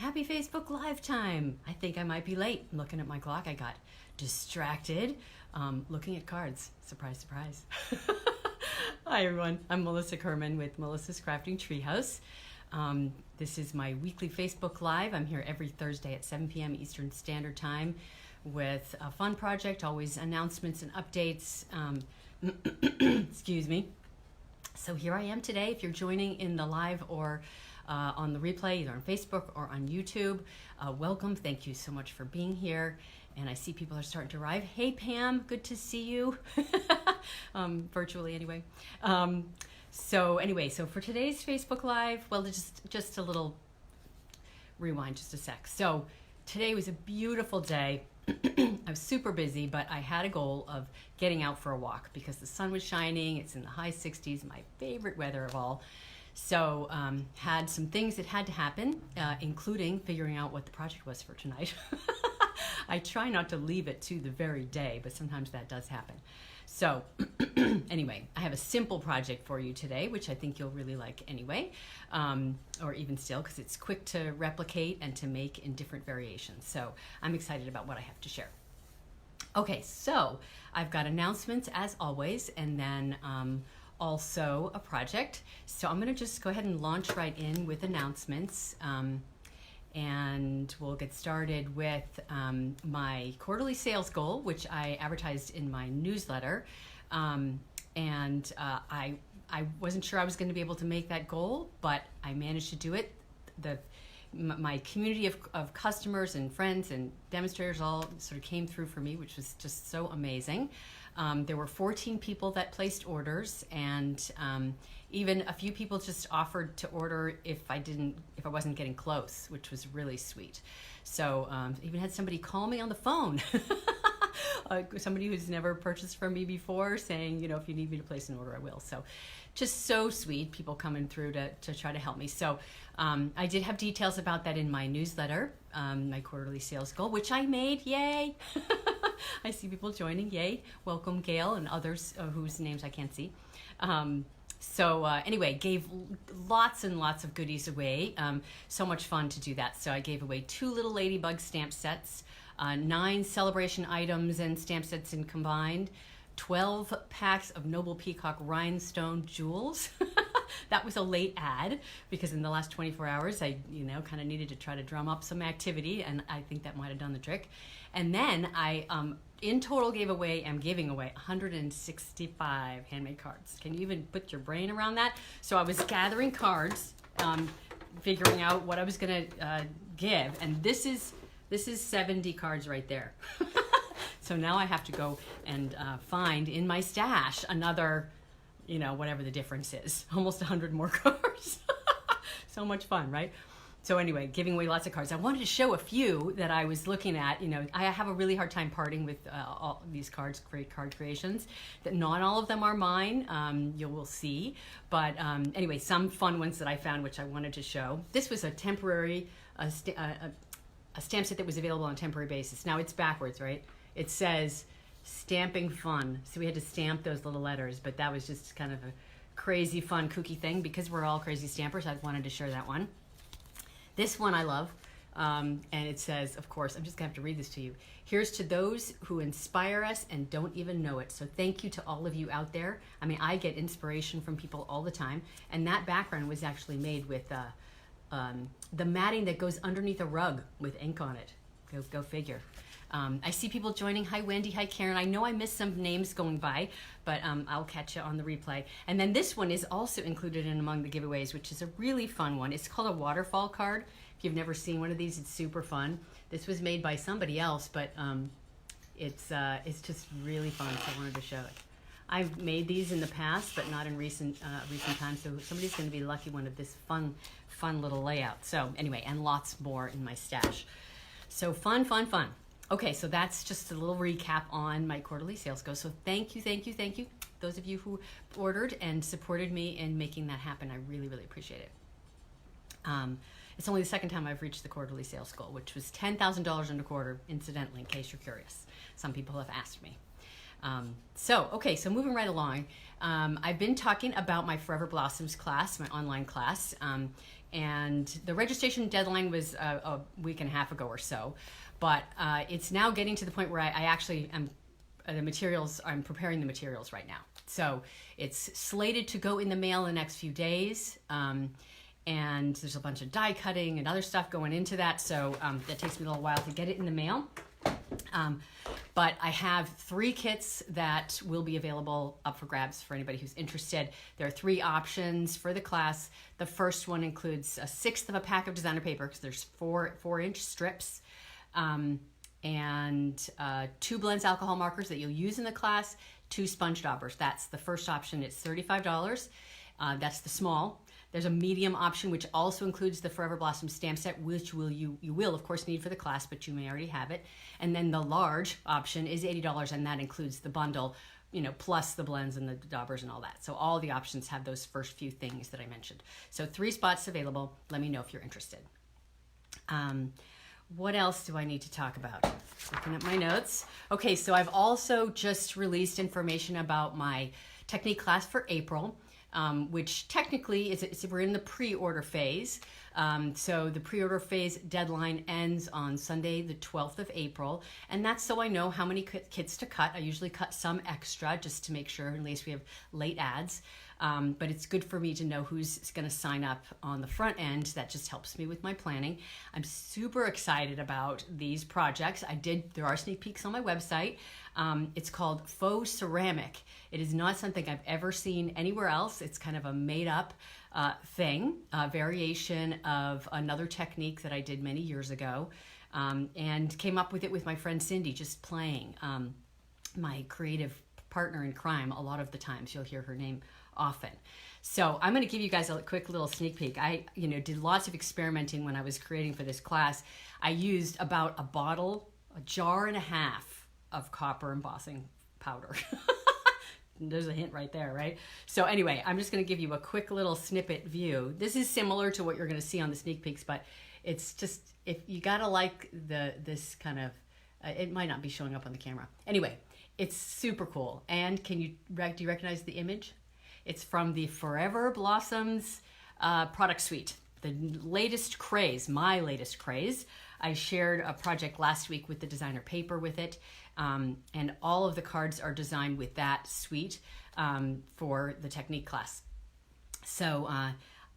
Happy Facebook Live time. I think I might be late. I'm looking at my clock. I got distracted looking at cards. Surprise, surprise. Hi, everyone. I'm Melissa Kerman with Melissa's Crafting Treehouse. This is my weekly Facebook Live. I'm here every Thursday at 7 p.m. Eastern Standard Time with a fun project, always announcements and updates. Excuse me. So here I am today. If you're joining in the live or on the replay, either on Facebook or on YouTube, welcome. Thank you so much for being here. And I see people are starting to arrive. Hey, Pam, good to see you. Virtually anyway. So for today's Facebook Live, well, just a little rewind, just a sec. So today was a beautiful day. I was super busy, but I had a goal of getting out for a walk because the sun was shining. It's in the high 60s, my favorite weather of all. So had some things that had to happen, including figuring out what the project was for tonight. I try not to leave it to the very day, but sometimes that does happen. So anyway, I have a simple project for you today, which I think you'll really like anyway, or even still, because it's quick to replicate and to make in different variations. So I'm excited about what I have to share. Okay, so I've got announcements as always, and then also a project. So I'm going to just go ahead and launch right in with announcements. And we'll get started with my quarterly sales goal, which I advertised in my newsletter. I wasn't sure I was going to be able to make that goal, but I managed to do it. My community of customers and friends and demonstrators all sort of came through for me, which was just so amazing. There were 14 people that placed orders, and even a few people just offered to order if I wasn't getting close, which was really sweet. So even had somebody call me on the phone, somebody who's never purchased from me before, saying, if you need me to place an order, I will. So just so sweet, people coming through to try to help me. So I did have details about that in my newsletter, my quarterly sales goal, which I made, yay! I see people joining, yay. Welcome, Gail, and others whose names I can't see. Anyway, gave lots and lots of goodies away. So much fun to do that. So I gave away 2 little ladybug stamp sets, 9 celebration items and stamp sets in combined, 12 packs of Noble Peacock rhinestone jewels. That was a late ad because in the last 24 hours I, kind of needed to try to drum up some activity, and I think that might have done the trick. And then I, in total, am giving away 165 handmade cards. Can you even put your brain around that? So I was gathering cards, figuring out what I was going to give, and this is 70 cards right there. So now I have to go and find in my stash another, whatever the difference is, almost 100 more cards. So much fun, right? So anyway, giving away lots of cards. I wanted to show a few that I was looking at. I have a really hard time parting with all these cards, great card creations. That not all of them are mine. You will see. But anyway, some fun ones that I found, which I wanted to show. This was a temporary a stamp set that was available on a temporary basis. Now it's backwards, right? It says stamping fun. So we had to stamp those little letters, but that was just kind of a crazy fun kooky thing because we're all crazy stampers. I wanted to share that one. This one I love, and it says, of course, I'm just going to have to read this to you. Here's to those who inspire us and don't even know it. So thank you to all of you out there. I mean, I get inspiration from people all the time, and that background was actually made with the matting that goes underneath a rug with ink on it. Go figure. I see people joining. Hi, Wendy. Hi, Karen. I know I missed some names going by, but I'll catch you on the replay. And then this one is also included in among the giveaways, which is a really fun one. It's called a Waterfall Card. If you've never seen one of these, it's super fun. This was made by somebody else, but it's just really fun, so I wanted to show it. I've made these in the past, but not in recent times, so somebody's going to be lucky one of this fun little layout. So anyway, and lots more in my stash. So fun. Okay, so that's just a little recap on my quarterly sales goal. So thank you, those of you who ordered and supported me in making that happen. I really, really appreciate it. It's only the second time I've reached the quarterly sales goal, which was $10,000 in a quarter, incidentally, in case you're curious. Some people have asked me. So moving right along, I've been talking about my Forever Blossoms class, my online class, and the registration deadline was a week and a half ago or so, but it's now getting to the point where I actually am I'm preparing the materials right now. So it's slated to go in the mail in the next few days. And there's a bunch of die cutting and other stuff going into that. So that takes me a little while to get it in the mail. But I have 3 kits that will be available up for grabs for anybody who's interested. There are 3 options for the class. The first one includes 1/6 of a pack of designer paper, because there's 4-inch strips, and 2 blends alcohol markers that you'll use in the class, 2 sponge daubers. That's the first option. It's $35. That's the small. There's a medium option, which also includes the Forever Blossom stamp set, which you will, of course, need for the class, but you may already have it. And then the large option is $80, and that includes the bundle, plus the blends and the daubers and all that. So all the options have those first few things that I mentioned. So 3 spots available. Let me know if you're interested. What else do I need to talk about? Looking at my notes. Okay, so I've also just released information about my technique class for April. Which technically we're in the pre-order phase. So the pre-order phase deadline ends on Sunday, the 12th of April. And that's so I know how many kits to cut. I usually cut some extra just to make sure, in case we have late ads. But it's good for me to know who's going to sign up on the front end. That just helps me with my planning. I'm super excited about these projects. There are sneak peeks on my website. It's called Faux Ceramic. It is not something I've ever seen anywhere else. It's kind of a made-up thing, a variation of another technique that I did many years ago, and came up with it with my friend Cindy, just playing, my creative partner in crime. A lot of the times you'll hear her name often. So I'm going to give you guys a quick little sneak peek. I did lots of experimenting when I was creating for this class. I used about a jar and a half of copper embossing powder. There's a hint right there, right? So anyway, I'm just going to give you a quick little snippet view. This is similar to what you're going to see on the sneak peeks, but it's just, if you got to like this kind of, it might not be showing up on the camera. Anyway, it's super cool. And do you recognize the image? It's from the Forever Blossoms product suite, the latest craze, my latest craze. I shared a project last week with the designer paper with it, and all of the cards are designed with that suite for the technique class. So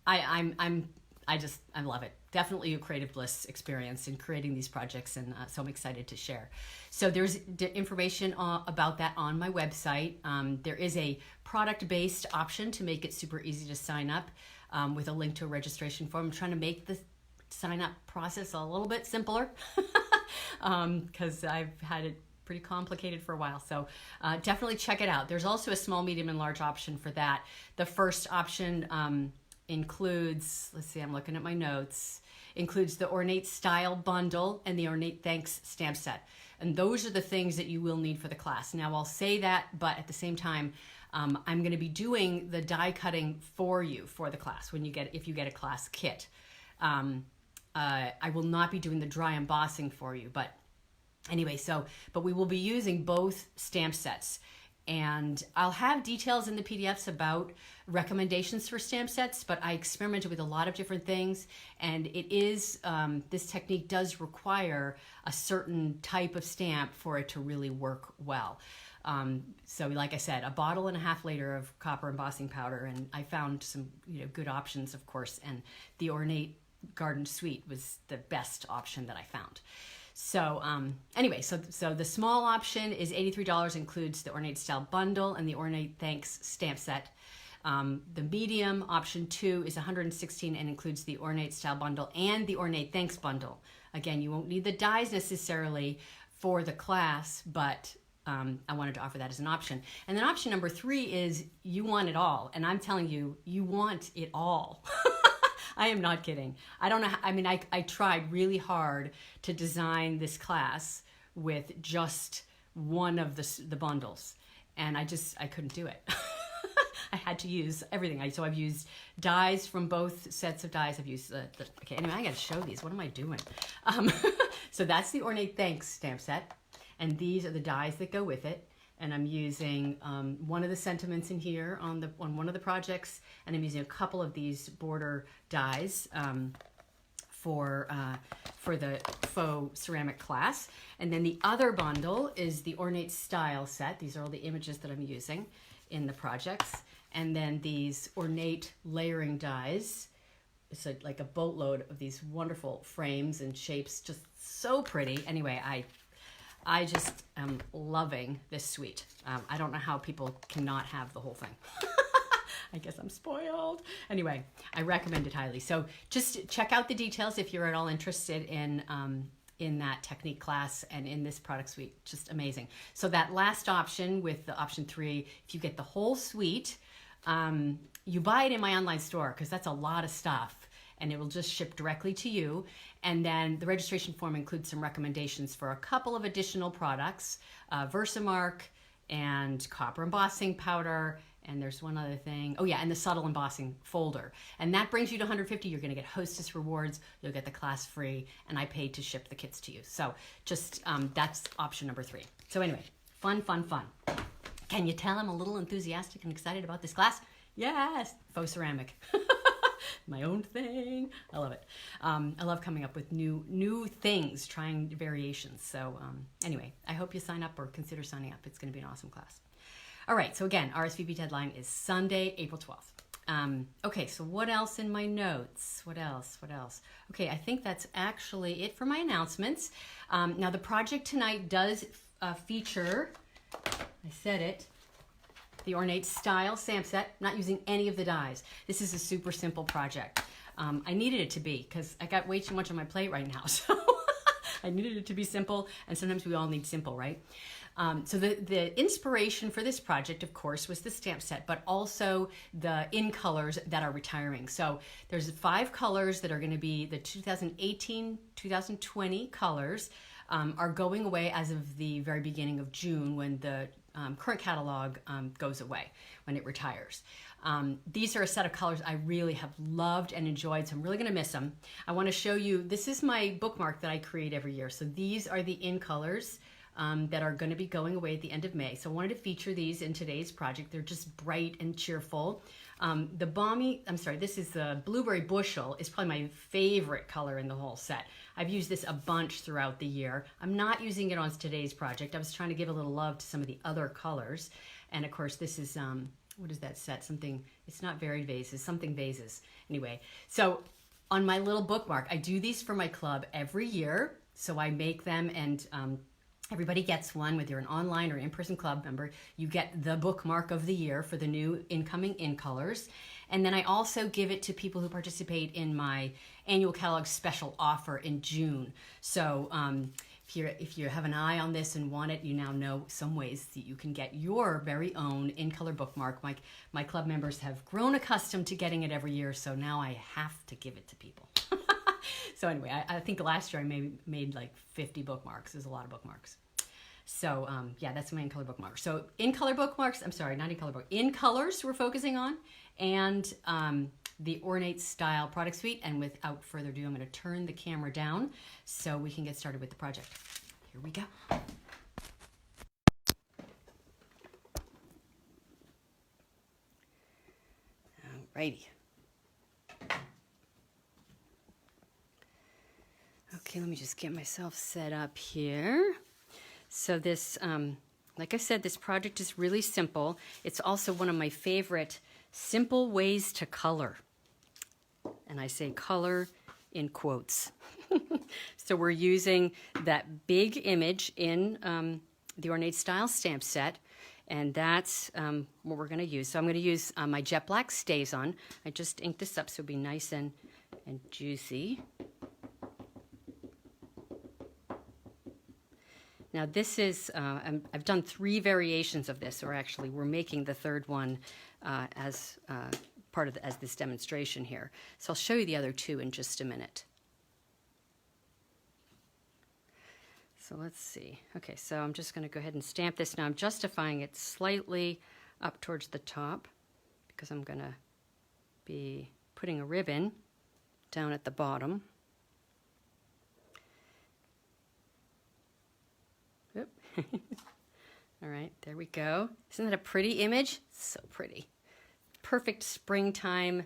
I love it. Definitely a creative bliss experience in creating these projects, and so I'm excited to share. So there's information about that on my website. There is a product-based option to make it super easy to sign up with a link to a registration form. I'm trying to make the sign-up process a little bit simpler because I've had it pretty complicated for a while. So definitely check it out. There's also a small, medium, and large option for that. The first option includes, let's see, I'm looking at my notes, includes the Ornate Style Bundle and the Ornate Thanks Stamp Set. And those are the things that you will need for the class. Now I'll say that, but at the same time, I'm going to be doing the die cutting for you for the class if you get a class kit. I will not be doing the dry embossing for you, but anyway, but we will be using both stamp sets. And I'll have details in the PDFs about recommendations for stamp sets, but I experimented with a lot of different things, and this technique does require a certain type of stamp for it to really work well. So like I said, 1.5 bottles of copper embossing powder, and I found some good options, of course, and the Ornate Garden Suite was the best option that I found. So anyway, so the small option is $83, includes the Ornate Style Bundle and the Ornate Thanks Stamp Set. The medium option 2 is $116 and includes the Ornate Style Bundle and the Ornate Thanks Bundle. Again, you won't need the dies necessarily for the class, but I wanted to offer that as an option. And then option number 3 is you want it all. And I'm telling you, you want it all. I am not kidding. I don't know. I tried really hard to design this class with just one of the bundles, and I couldn't do it. I had to use everything. So I've used dies from both sets of dies. I've used okay, anyway, I got to show these. What am I doing? So that's the Ornate Thanks stamp set, and these are the dies that go with it. and I'm using one of the sentiments in here on one of the projects, and I'm using a couple of these border dies for the faux ceramic class. And then the other bundle is the Ornate style set. These are all the images that I'm using in the projects. And then these Ornate layering dies. It's like a boatload of these wonderful frames and shapes, just so pretty. Anyway, I just am loving this suite. I don't know how people cannot have the whole thing. I guess I'm spoiled. Anyway, I recommend it highly. So just check out the details if you're at all interested in that technique class and in this product suite. Just amazing. So that last option with the option 3, if you get the whole suite, you buy it in my online store because that's a lot of stuff and it will just ship directly to you. And then the registration form includes some recommendations for a couple of additional products, Versamark and copper embossing powder. And there's one other thing. Oh yeah, and the subtle embossing folder. And that brings you to $150. You're gonna get hostess rewards. You'll get the class free, and I paid to ship the kits to you. So just, that's option number 3. So anyway, fun, fun, fun. Can you tell I'm a little enthusiastic and excited about this class? Yes, faux ceramic. My own thing. I love it. I love coming up with new things, trying variations. So anyway, I hope you sign up or consider signing up. It's gonna be an awesome class. All right, so again, RSVP deadline is Sunday, April 12th. Okay, so what else in my notes? What else? Okay, I think that's actually it for my announcements. Now the project tonight does feature, I said it, the Ornate style stamp set, not using any of the dies. This is a super simple project. I needed it to be because I got way too much on my plate right now, so I needed it to be simple, and sometimes we all need simple, right? So the inspiration for this project, of course, was the stamp set, but also the in colors that are retiring. So there's 5 colors that are going to be the 2018-2020 colors are going away as of the very beginning of June when the current catalog goes away, when it retires. These are a set of colors I really have loved and enjoyed, so I'm really going to miss them. I want to show you, this is my bookmark that I create every year. So these are the in colors that are going to be going away at the end of May. So I wanted to feature these in today's project. They're just bright and cheerful. This is the Blueberry Bushel, is probably my favorite color in the whole set. I've used this a bunch throughout the year. I'm not using it on today's project. I was trying to give a little love to some of the other colors. And of course, this is, what is that set? Something, it's not varied vases, something vases. Anyway, so on my little bookmark, I do these for my club every year. So I make them, and everybody gets one, whether you're an online or in-person club member. You get the bookmark of the year for the new incoming in colors. And then I also give it to people who participate in my annual catalog special offer in June. So if you have an eye on this and want it, you now know some ways that you can get your very own in-color bookmark. My club members have grown accustomed to getting it every year, so now I have to give it to people. So anyway, I think last year I made like 50 bookmarks. There's a lot of bookmarks. So yeah, that's my in-color bookmark. So in-color bookmarks, I'm sorry, not in-color book, in colors we're focusing on, and the Ornate style product suite. And without further ado, I'm going to turn the camera down so we can get started with the project. Here we go. Alrighty. Okay, let me just get myself set up here. So this, like I said, this project is really simple. It's also one of my favorite simple ways to color. And I say color in quotes. So we're using that big image in the Ornate style stamp set, and that's what we're going to use. So I'm going to use my jet black StazOn. I just inked this up so it'll be nice and juicy. Now this is, I've done 3 variations of this, or actually we're making the 3rd one as part of as this demonstration here. So I'll show you the other 2 in just a minute. So let's see. Okay, so I'm just going to go ahead and stamp this. Now I'm justifying it slightly up towards the top because I'm going to be putting a ribbon down at the bottom. All right, there we go. Isn't that a pretty image? So pretty. Perfect springtime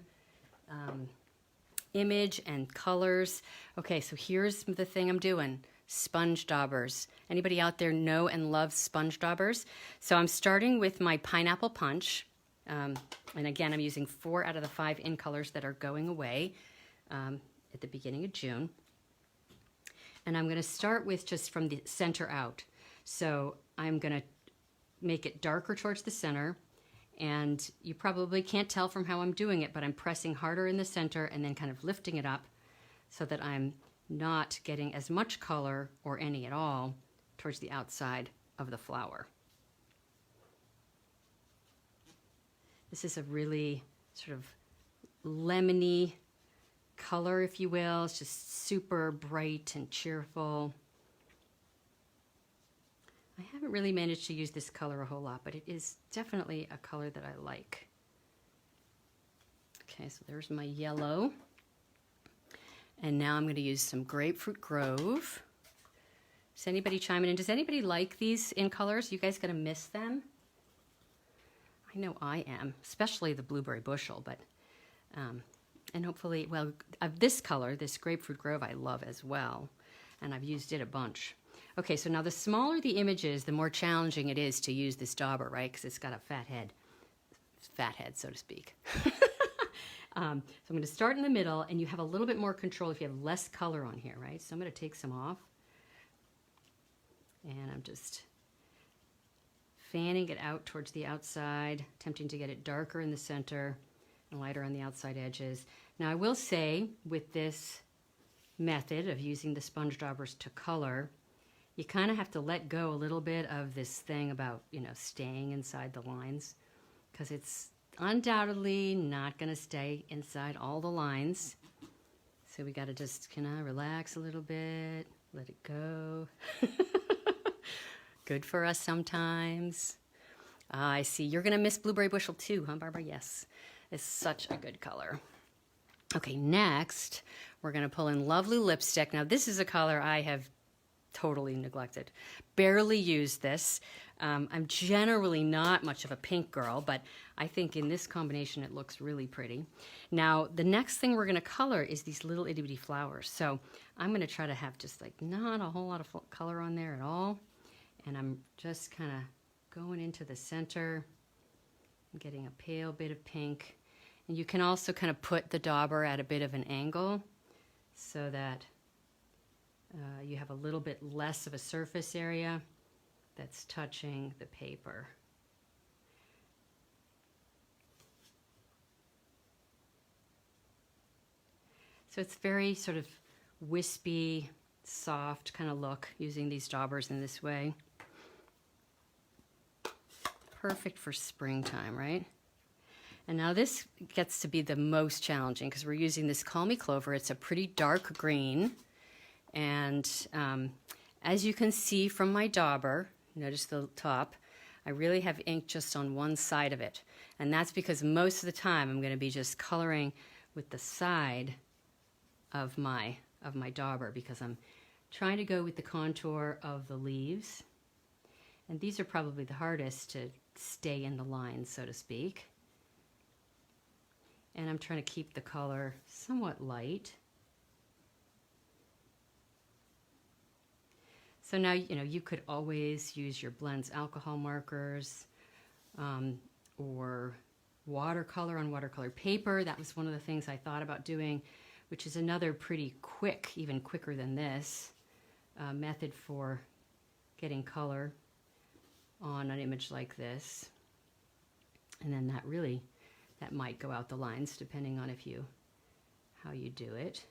image and colors. Okay, so here's the thing I'm doing. Sponge daubers. Anybody out there know and love sponge daubers? So I'm starting with my pineapple punch. And again, I'm using 4 out of the 5 in colors that are going away at the beginning of June. And I'm going to start with just from the center out. So I'm going to make it darker towards the center. And you probably can't tell from how I'm doing it, but I'm pressing harder in the center and then kind of lifting it up so that I'm not getting as much color or any at all towards the outside of the flower. This is a really sort of lemony color, if you will. It's just super bright and cheerful. I haven't really managed to use this color a whole lot, but it is definitely a color that I like. Okay, so there's my yellow. And now I'm going to use some Grapefruit Grove. Is anybody chiming in? Does anybody like these in colors? You guys going to miss them? I know I am, especially the Blueberry Bushel, but, and hopefully, well, this color, this Grapefruit Grove, I love as well, and I've used it a bunch. Okay, so now the smaller the image is, the more challenging it is to use this dauber, right? Because it's got a fat head, so to speak. So I'm going to start in the middle, and you have a little bit more control if you have less color on here, right? So I'm going to take some off, and I'm just fanning it out towards the outside, attempting to get it darker in the center and lighter on the outside edges. Now I will say, with this method of using the sponge daubers to color, you kind of have to let go a little bit of this thing about, you know, staying inside the lines, because it's undoubtedly not going to stay inside all the lines. So we got to just kind of relax a little bit, let it go. Good for us sometimes. I see. You're going to miss Blueberry Bushel too, huh, Barbara? Yes. It's such a good color. Okay, next, we're going to pull in Lovely Lipstick. Now, this is a color I have totally neglected. Barely used this. I'm generally not much of a pink girl, but I think in this combination it looks really pretty. Now, the next thing we're going to color is these little itty bitty flowers. So I'm going to try to have just like not a whole lot of color on there at all. And I'm just kind of going into the center and getting a pale bit of pink. And you can also kind of put the dauber at a bit of an angle so that you have a little bit less of a surface area that's touching the paper. So it's very sort of wispy, soft kind of look using these daubers in this way. Perfect for springtime, right? And now this gets to be the most challenging because we're using this Call Me Clover. It's a pretty dark green. And as you can see from my dauber, notice the top, I really have ink just on one side of it. And that's because most of the time I'm going to be just coloring with the side of my dauber because I'm trying to go with the contour of the leaves. And these are probably the hardest to stay in the lines, so to speak. And I'm trying to keep the color somewhat light. So now, you know, you could always use your blends alcohol markers or watercolor on watercolor paper. That was one of the things I thought about doing, which is another pretty quick, even quicker than this, method for getting color on an image like this. And then that might go out the lines depending on how you do it.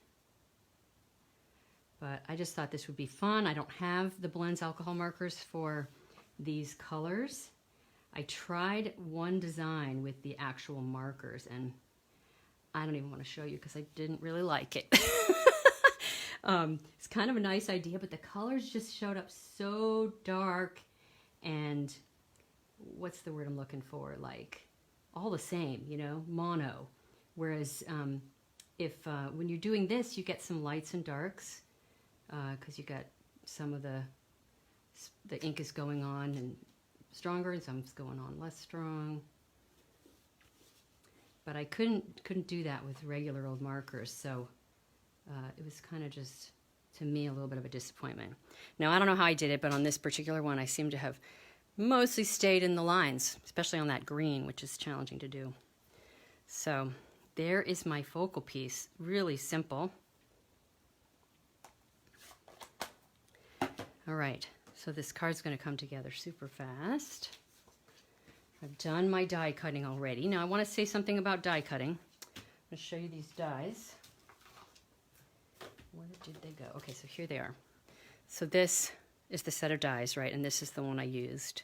But I just thought this would be fun. I don't have the blends alcohol markers for these colors. I tried one design with the actual markers, and I don't even want to show you because I didn't really like it. It's kind of a nice idea, but the colors just showed up so dark and what's the word I'm looking for? Like all the same, you know, mono. Whereas when you're doing this, you get some lights and darks. Because you got some of the ink is going on and stronger and some's going on less strong. But I couldn't do that with regular old markers, so it was kind of just, to me, a little bit of a disappointment. Now, I don't know how I did it, but on this particular one, I seem to have mostly stayed in the lines, especially on that green, which is challenging to do. So there is my focal piece, really simple. All right, so this card's going to come together super fast. I've done my die cutting already. Now I want to say something about die cutting. I'm going to show you these dies. Where did they go? Okay, so here they are. So this is the set of dies, right? And this is the one I used.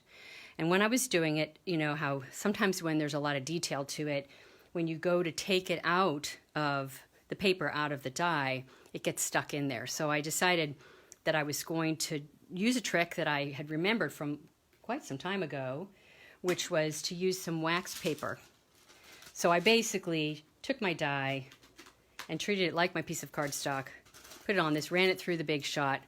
And when I was doing it, you know how sometimes when there's a lot of detail to it, when you go to take it out of the paper, out of the die, it gets stuck in there. So I decided that I was going to use a trick that I had remembered from quite some time ago, which was to use some wax paper. So I basically took my die and treated it like my piece of cardstock, put it on this, ran it through the Big Shot,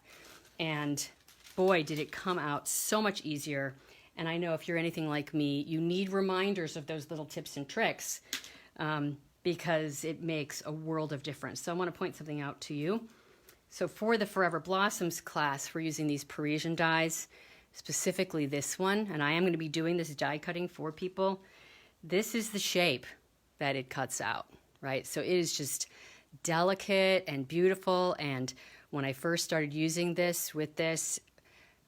and boy, did it come out so much easier. And I know if you're anything like me, you need reminders of those little tips and tricks because it makes a world of difference. So I want to point something out to you. So for the Forever Blossoms class, we're using these Parisian dies, specifically this one, and I am going to be doing this die cutting for people. This is the shape that it cuts out, right? So it is just delicate and beautiful, and when I first started using this with this,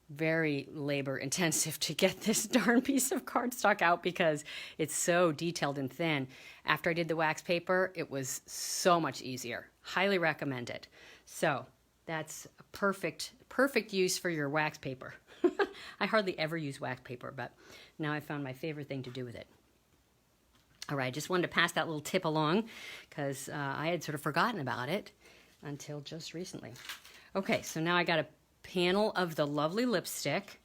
very labor intensive to get this darn piece of cardstock out because it's so detailed and thin. After I did the wax paper, it was so much easier. Highly recommend it. So that's a perfect use for your wax paper. I hardly ever use wax paper, but now I found my favorite thing to do with it. All right, just wanted to pass that little tip along because I had sort of forgotten about it until just recently. Okay, so now I got a panel of the lovely lipstick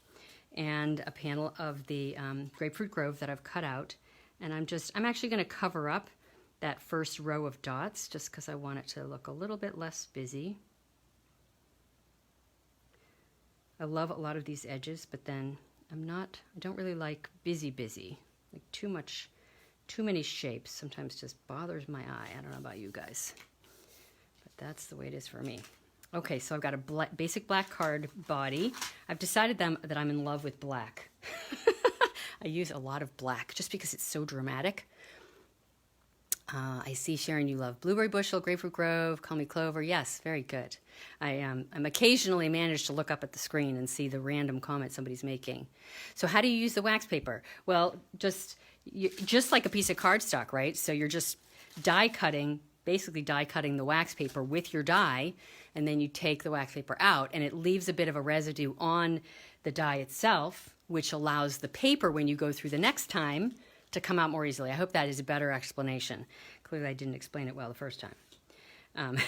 and a panel of the Grapefruit Grove that I've cut out. And I'm actually going to cover up that first row of dots just because I want it to look a little bit less busy. I love a lot of these edges, but then I don't really like busy. Like too many shapes sometimes just bothers my eye. I don't know about you guys, but that's the way it is for me. Okay, so I've got a basic black card body. I've decided that I'm in love with black. I use a lot of black just because it's so dramatic. I see, Sharon, you love Blueberry Bushel, Grapefruit Grove, Call Me Clover. Yes, very good. I'm occasionally managed to look up at the screen and see the random comment somebody's making. So how do you use the wax paper? Well, just like a piece of cardstock, right? So you're just basically die cutting the wax paper with your die, and then you take the wax paper out, and it leaves a bit of a residue on the die itself, which allows the paper, when you go through the next time, to come out more easily. I hope that is a better explanation. Clearly I didn't explain it well the first time.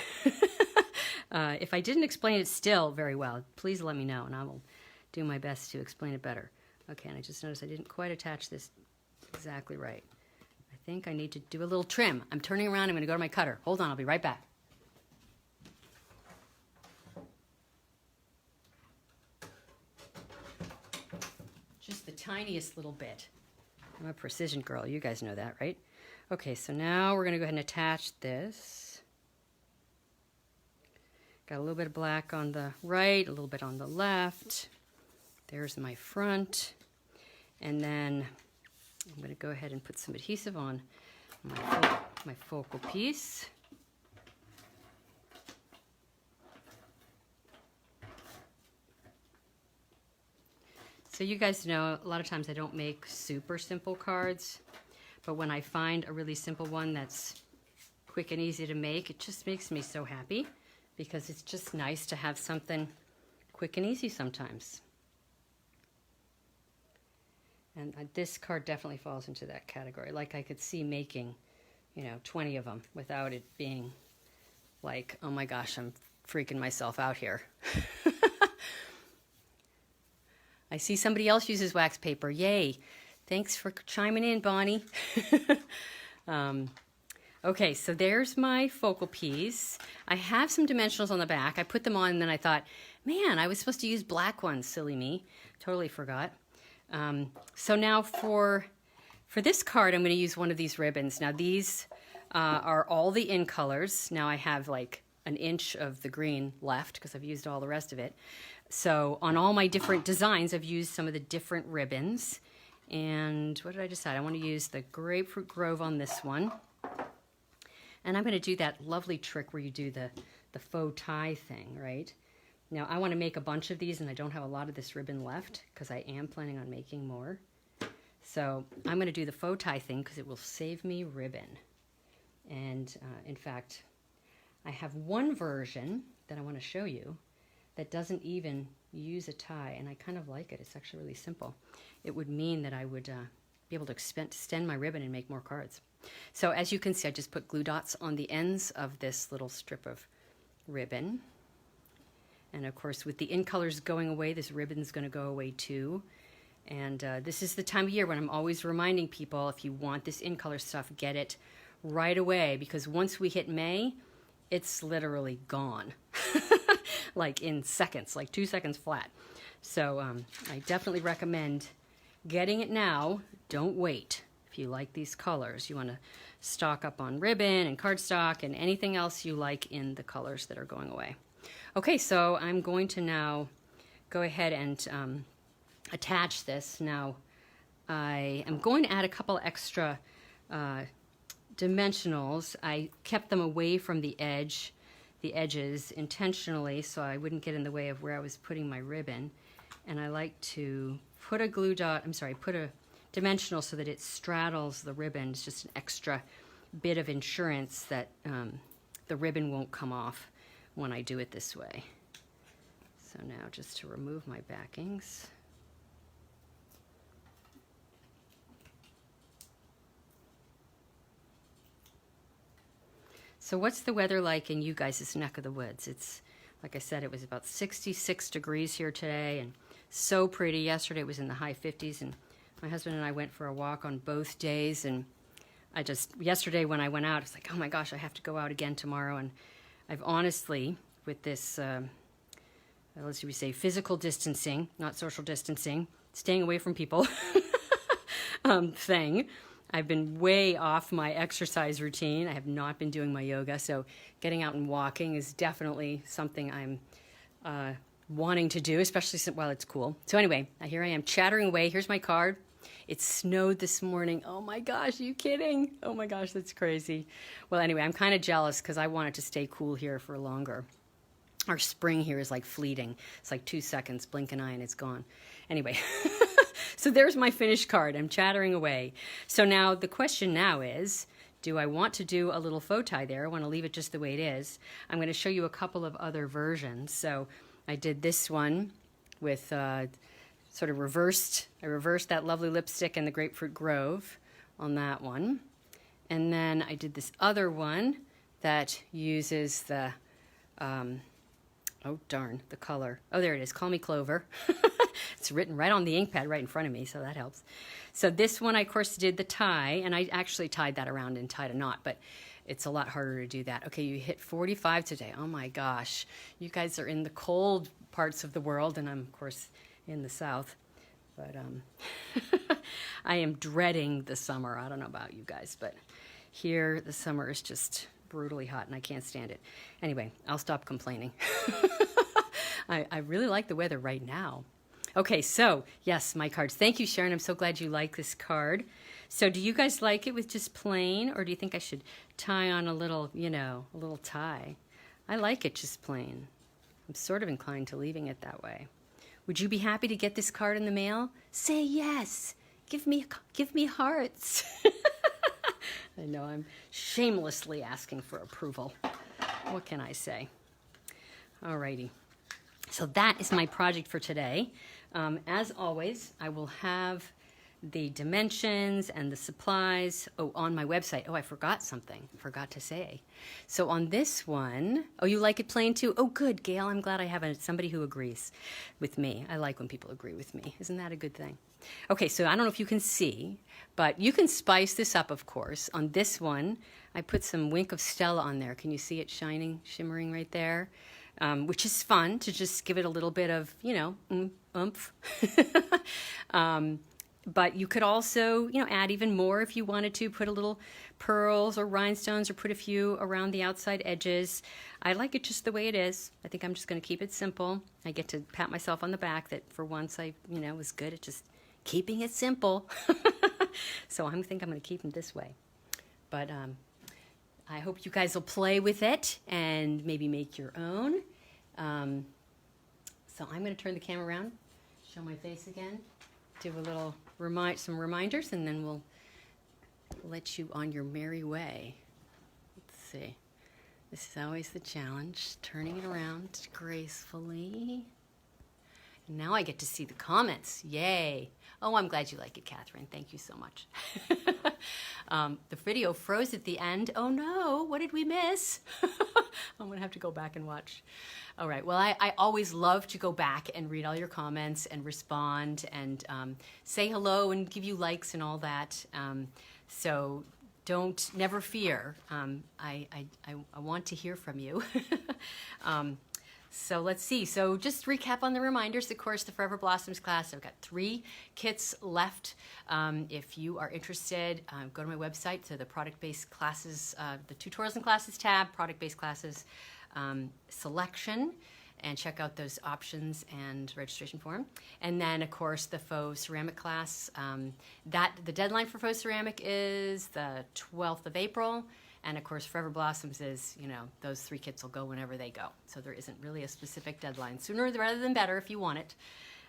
If I didn't explain it still very well, please let me know and I will do my best to explain it better. Okay, and I just noticed I didn't quite attach this exactly right. I think I need to do a little trim. I'm turning around, I'm gonna go to my cutter. Hold on, I'll be right back. Just the tiniest little bit. I'm a precision girl, you guys know that, right? Okay, so now we're gonna go ahead and attach this. Got a little bit of black on the right, a little bit on the left. There's my front. And then I'm gonna go ahead and put some adhesive on my focal piece. So you guys know, a lot of times I don't make super simple cards, but when I find a really simple one that's quick and easy to make, it just makes me so happy because it's just nice to have something quick and easy sometimes. And this card definitely falls into that category. Like I could see making, 20 of them without it being like, oh my gosh, I'm freaking myself out here. I see somebody else uses wax paper. Yay. Thanks for chiming in, Bonnie. Okay, so there's my focal piece. I have some dimensionals on the back. I put them on and then I thought, man, I was supposed to use black ones. Silly me. Totally forgot. So now for this card, I'm going to use one of these ribbons. Now these are all the in colors. Now I have like an inch of the green left because I've used all the rest of it. So on all my different designs, I've used some of the different ribbons. And what did I decide? I want to use the Grapefruit Grove on this one. And I'm going to do that lovely trick where you do the faux tie thing, right? Now I want to make a bunch of these, and I don't have a lot of this ribbon left because I am planning on making more. So I'm going to do the faux tie thing because it will save me ribbon. And in fact, I have one version that I want to show you that doesn't even use a tie, and I kind of like it. It's actually really simple. It would mean that I would be able to extend my ribbon and make more cards. So as you can see, I just put glue dots on the ends of this little strip of ribbon. And of course, with the in colors going away, this ribbon's going to go away too. And this is the time of year when I'm always reminding people, if you want this in color stuff, get it right away, because once we hit May, it's literally gone. Like in seconds, like 2 seconds flat. So I definitely recommend getting it now. Don't wait. If you like these colors, you want to stock up on ribbon and cardstock and anything else you like in the colors that are going away. Okay, so I'm going to now go ahead and attach this. Now I am going to add a couple extra dimensionals. I kept them away from the edges intentionally so I wouldn't get in the way of where I was putting my ribbon. And I like to put a put a dimensional so that it straddles the ribbon. It's just an extra bit of insurance that the ribbon won't come off when I do it this way. So now just to remove my backings. So what's the weather like in you guys' neck of the woods? It's, like I said, it was about 66 degrees here today and so pretty. Yesterday it was in the high 50s, and my husband and I went for a walk on both days, and yesterday when I went out, I was like, oh my gosh, I have to go out again tomorrow. And I've honestly, with this, let's say physical distancing, not social distancing, staying away from people thing, I've been way off my exercise routine. I have not been doing my yoga, so getting out and walking is definitely something I'm wanting to do, especially while it's cool. So anyway, here I am chattering away. Here's my card. It snowed this morning. Oh my gosh, are you kidding? Oh my gosh, that's crazy. Well, anyway, I'm kind of jealous because I want it to stay cool here for longer. Our spring here is like fleeting. It's like 2 seconds, blink an eye, and it's gone. Anyway, so there's my finished card. I'm chattering away. So now the question now is, do I want to do a little faux tie there? I want to leave it just the way it is. I'm going to show you a couple of other versions. So I did this one with sort of I reversed that lovely lipstick and the Grapefruit Grove on that one. And then I did this other one that uses the, oh darn, the color. Oh, there it is, Call Me Clover. It's written right on the ink pad right in front of me, so that helps. So this one, I, of course, did the tie, and I actually tied that around and tied a knot, but it's a lot harder to do that. Okay, you hit 45 today. Oh my gosh. You guys are in the cold parts of the world, and I'm, of course, in the South. But I am dreading the summer. I don't know about you guys, but here the summer is just brutally hot, and I can't stand it. Anyway, I'll stop complaining. I really like the weather right now. Okay, so, yes, my cards. Thank you, Sharon. I'm so glad you like this card. So do you guys like it with just plain, or do you think I should tie on a little, a little tie? I like it just plain. I'm sort of inclined to leaving it that way. Would you be happy to get this card in the mail? Say yes. Give me hearts. I know I'm shamelessly asking for approval. What can I say? Alrighty. So that is my project for today. As always, I will have the dimensions and the supplies on my website. Oh, I forgot something. I forgot to say. So on this one, oh, you like it plain too? Oh, good, Gail. I'm glad I have somebody who agrees with me. I like when people agree with me. Isn't that a good thing? Okay, so I don't know if you can see, but you can spice this up, of course. On this one, I put some Wink of Stella on there. Can you see it shining, shimmering right there? Which is fun to just give it a little bit of, oomph. But you could also, add even more if you wanted to. Put a little pearls or rhinestones or put a few around the outside edges. I like it just the way it is. I think I'm just going to keep it simple. I get to pat myself on the back that for once I, was good at just keeping it simple. So I think I'm going to keep them this way. But I hope you guys will play with it and maybe make your own. So I'm going to turn the camera around, show my face again, do a little some reminders, and then we'll let you on your merry way. Let's see. This is always the challenge, turning it around gracefully. And now I get to see the comments. Yay. Oh, I'm glad you like it, Catherine. Thank you so much. The video froze at the end. Oh no, what did we miss? I'm gonna have to go back and watch. All right, well, I always love to go back and read all your comments and respond and say hello and give you likes and all that. So never fear. I want to hear from you. So let's see. So just recap on the reminders. Of course, the Forever Blossoms class. I've got 3 kits left. If you are interested, go to my website to the product-based classes, the tutorials and classes tab, product-based classes selection, and check out those options and registration form. And then, of course, the faux ceramic class. The deadline for faux ceramic is the 12th of April. And of course, Forever Blossoms is, those 3 kits will go whenever they go. So there isn't really a specific deadline. Sooner rather than better if you want it.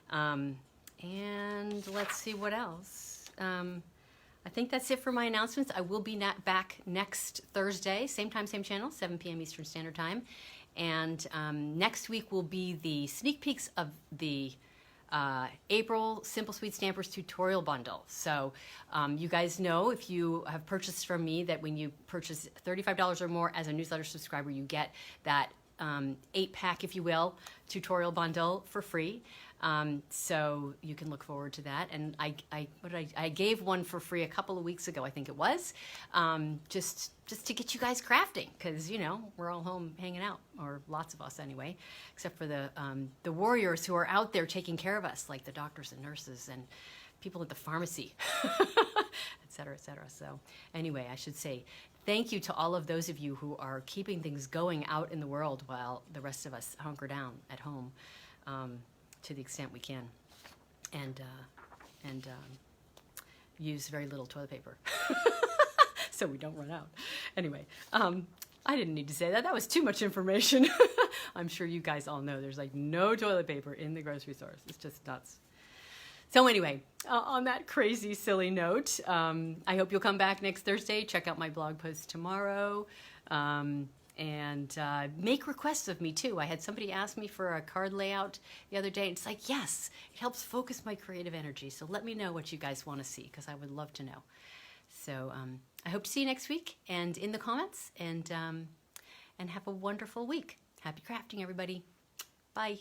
And let's see what else. I think that's it for my announcements. I will be back next Thursday, same time, same channel, 7 p.m. Eastern Standard Time. And next week will be the sneak peeks of the April Simple Sweet Stampers tutorial bundle. So you guys know, if you have purchased from me, that when you purchase $35 or more as a newsletter subscriber, you get that 8-pack, if you will, tutorial bundle for free. So you can look forward to that. And I gave one for free a couple of weeks ago, I think it was, just to get you guys crafting, because we're all home hanging out, or lots of us anyway, except for the warriors who are out there taking care of us, like the doctors and nurses and people at the pharmacy, et cetera, et cetera. So anyway, I should say thank you to all of those of you who are keeping things going out in the world while the rest of us hunker down at home. To the extent we can, and use very little toilet paper so we don't run out. Anyway, I didn't need to say that. That was too much information. I'm sure you guys all know there's like no toilet paper in the grocery stores. It's just nuts. So anyway, on that crazy, silly note, I hope you'll come back next Thursday. Check out my blog post tomorrow. And make requests of me too. I had somebody ask me for a card layout the other day. And it's like, yes, it helps focus my creative energy. So let me know what you guys want to see, because I would love to know. So I hope to see you next week and in the comments, and have a wonderful week. Happy crafting, everybody. Bye.